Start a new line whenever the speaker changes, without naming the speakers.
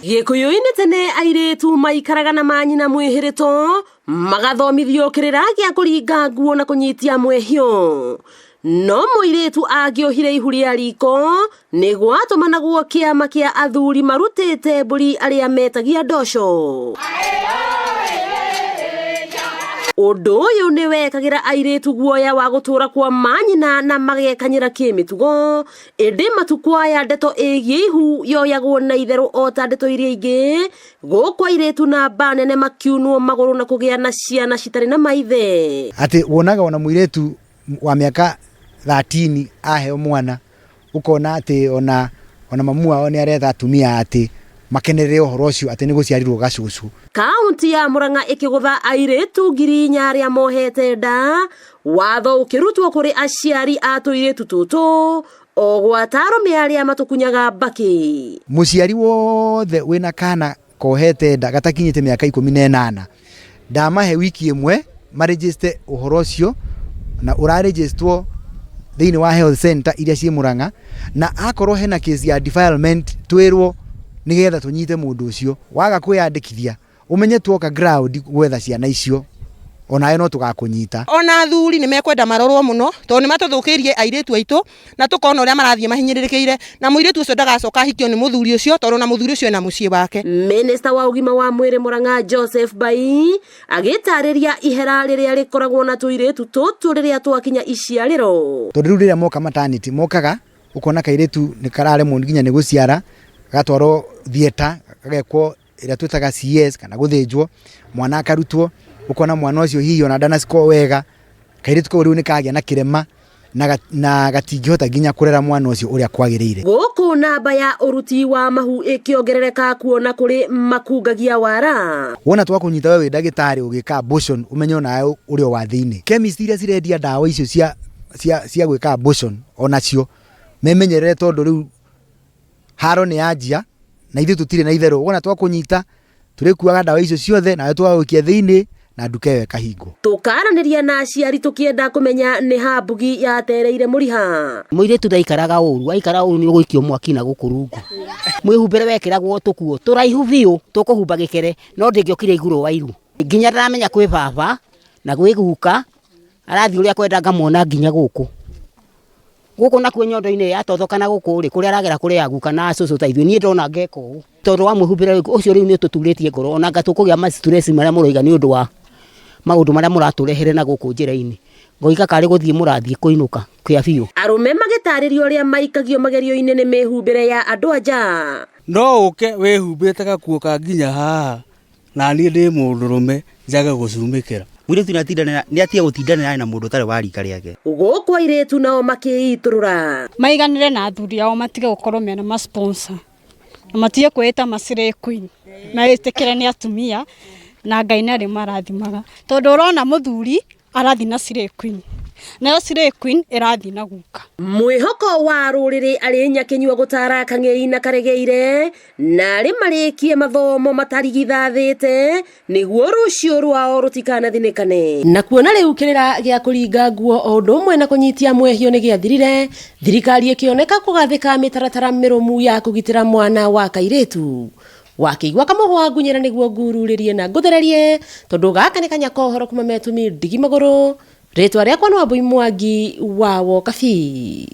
Gikuyu-ini tene airetu maikaraga na manyina mwihirito magathomithio kirira gia kuringa nguo na kunyitia mwehio. No muiretu agiohire ihu ria riko niguo atumanagwo kiama kia athuri marutite mburi aria metagia ndosho. Undu uyu ni wekagira airetu guoya wa gutura kwa manyina na magekanyira kimitugo indi matukwaya ndeto igie ihu yoyagwo na itheru ota ndeto iria ingi gukwa airetu na banene makiunwo maguru na kugia na ciana citari na maithe.
Ati wonaga ona muiretu wa miaka 13 aheo mwana ukona ati ona mamu wao ni aretha atumia ati makenerere uhoro ucio ati ni guciarirwo gacucu.
Kaunti ya Murang'a ikigutha airetu 4,000 aria mohete nda watho ukirutwo kuri aciari atuiretu tutu ogwata arume aria matukunyaga mbaki.
Muciari wothe wina kana kohete nda gatakinyite miaka 18 ndamahe wiki imwe maregister uhoro ucio na uraregistrwo thiini wa health center iria cie Murang'a na akorwo hena case ya defilement twirwo nigetha tunyite mundu ucio waga kwiyandikithia umenye tuoka ground gwetha ciana icio ona no tugakunyita.
Ona athuri ni mekwenda marorwo muno to ni matuthukirie airetu aitu na tukona uria marathie mahinyiririkiire na muiretu ucio ndagacoka hikio ni muthuri ucio tondu na muthuri ucio ena mucii wake.
Minister wa ugima wa mwiri Murang'a Joseph Bai agitariria ihera riria rikoragwo na tuiretu tutu riria twakinya iciariro.
Tondu riria moka maternity mokaga ukona kairetu ni karare mundu nginya ni guciara gatwaro theater gagekwo ira twitaga CS kana guthinjwo mwana akarutwo ukona mwana ucio hihi ona ndana siko wega kairetu ko riu ni kagia na kirema na gatingihota nginya kurera mwana ucio uria kwagirire.
Guku namba ya uruti wa mahu ikiongerereka kuona kuri makungagia wara.
Wona twakunyita wewe ndagitari ugika abortion umenyo nayo uri wa thiini chemist iria cirendia dawa icio cia gwika abortion onacio memenyerere tondu riu haro ni ajia na ithu tutire na itheru wona twakunyita turikuaga dawa icio ciothe na twagukia thiini na ndukewe kahingo.
Tukaraniria na aciari tukienda kumenya ni ha mbugi yatereire muriha.
Muiretu ndaikaraga uru aikara uru ni ugikio mwaki na gukurungu mwihumbire wekiragwo tukuo turaihu biu tukuhumba gikere no ndingiokire iguru wairu nginya ndaramenya kwi baba na gwi guka arathi uria kwenda ngamona nginya guku na kwe nyondo-ini yatothokana guku ri kuria aragera kuria guka na cucu ta ithu ni ndona ngeko tondu wa mwihumbire ucio riu ni tuturitie ngoro ona ngatukugia ma stress maria muroiga ni undu wa maundu maria muraturehere na guku njira-ini ngoika kari guthie murathie kuinuka kia biu.
Arume magitaririo ria maikagio magerio-ini ni mihumbire ya andu anja.
No uke wehumbite gakuo ka nginya haha na ni ndi mundurume njaga gucumikira.
Muiretu ni atia gutindana na mundu tare wa rika riake.
Gukwa airetu nao makiiturura
maiganire na athuri ao matige gukorwo mena ma sponsor na matige kwita masire queen na itikire ni atumia na Ngai nari marathimaga tondu urona muthuri arathi na sire queen nayo sire queen irathi na guka.
Mwihoko wa ruriri ari nyakinywa gutara kang'ei na karegeire na ari marikie mathomo matarigithathite niguo rucio rwao rutikanathĩnĩkane. Na kuona riu kirira gia kuringa nguo o undu umwe na kunyitia mwehio ni giathirire thirikari ikioneka kugathika mitaratara mirumu ya kugitira mwana wa kairetu wakiigwa kamuhwa ngunyira niguo ngururirie na nguthererie tondu gaka ni kanya kohoro kuma metumi ndigi maguru ritwa riakwa no Mwangi wa Wokabi.